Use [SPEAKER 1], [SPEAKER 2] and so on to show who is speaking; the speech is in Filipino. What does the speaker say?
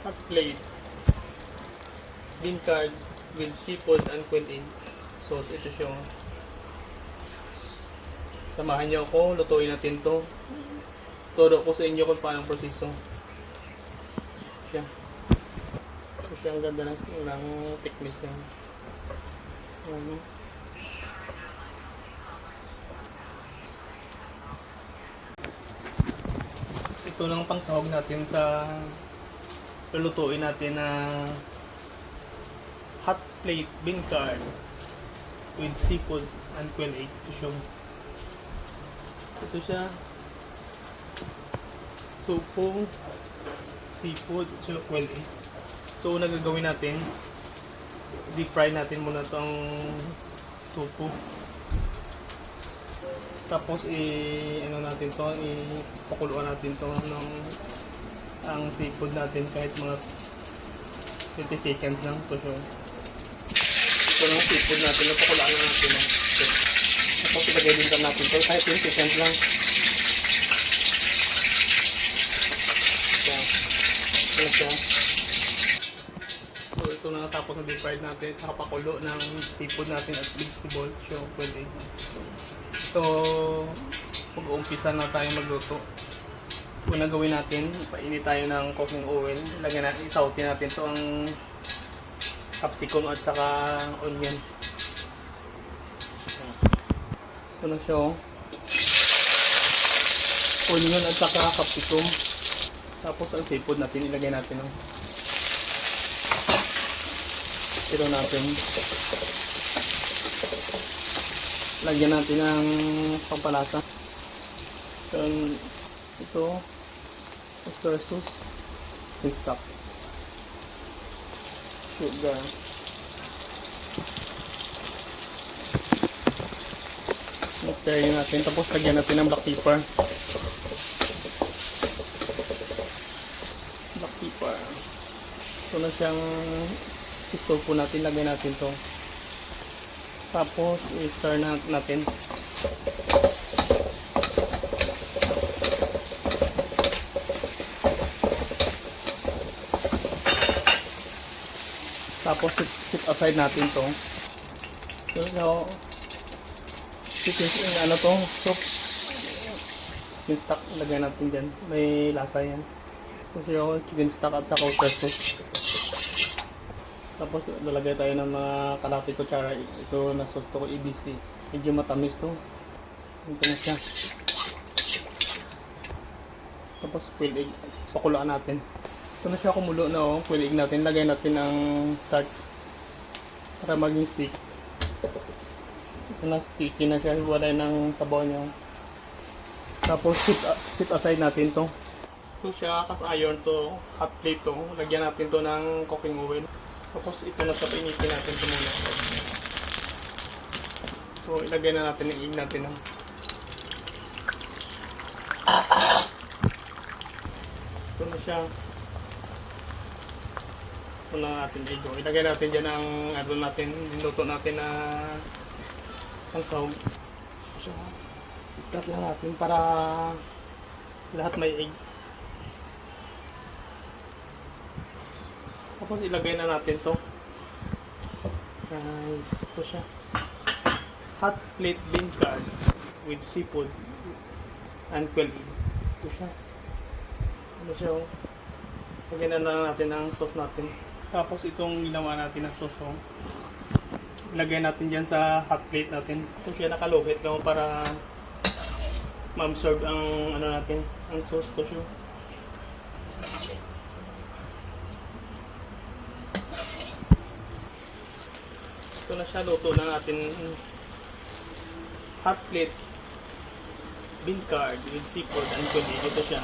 [SPEAKER 1] hot plate, bean curd with seafood and quail egg sauce. Ito siya. Samahan niyo ako, lutuin natin to. Turo ko sa inyo kung paano ang proseso. Siya. Ito siya, ang ganda ng technique niya. Ito lang pangsahog natin sa lulutuin natin na hot plate bean curd with seafood and quail egg. Ito siya, tofu, seafood, quail egg. So una gagawin natin, deep fry natin muna itong tofu. Tapos ano natin to, ipakuluan natin to ng ang seafood natin kahit mga 20 seconds lang to siya. Ito ng seafood natin, napakuluan na natin. Tapos ilagay din natin to kahit 20 seconds lang. Ito siya. So ito na natapos na deep fried natin, saka pakulo ng seafood natin at vegetable. So pwede. So, mag-uumpisa na tayo magluto. Una gawin natin, painit tayo ng cooking oil. Lagyan natin, isaute natin to ang capsicum at saka onion. Ito na siya. Onion at saka capsicum. Tapos ang seafood natin, ilagay natin. Tiro natin. Lagyan natin ng pampalasa. Ito, oyster sauce, stock, sugar, mixture natin. Tapos lagyan natin ng black pepper. Black pepper. Ito na siyang stove po natin. Lagyan natin to. Tapos i-stir natin. Tapos sit aside natin to. So, ano to? Soup. Chicken stock. Lagyan natin dyan. May lasa yan. Tapos yung chicken stock at saka oyster sauce. Tapos lalagay tayo ng mga kalahati kutsara. Ito na sauce to, ABC. Medyo matamis to. Ito na siya. Tapos quail egg. Pakulaan natin. Ito na siya kumulo na quail egg natin. Lagay natin ng starch para maging stick. Ito na, sticky na siya. Wala ng sabaw niya. Tapos sit aside natin to. Ito siya, cast iron to. Hot plate to. Lagyan natin to ng cooking oil. Tapos ito na sa pinitin natin ito muna. So ilagay na natin yung egg natin. Ito na siya. Ito na natin egg. Ilagay natin dyan ang ano natin, niluto natin na ang sahog. So ikat lang natin para lahat may egg. Tapos ilagay na natin to. Nice. Ito siya. Hot plate bean curd with seafood and quail egg. Ito siya. Ano siya? Lagyan na natin ang sauce natin. Tapos itong ginawa natin na sauce. Ilagay natin dyan sa hot plate natin. Ito siya, nakaluhit lang para ma-absorb ang ano natin, ang sauce. Ito siya. Ito na siya, luto na natin. Hot plate bean curd with seafood and quail egg. Ito siya.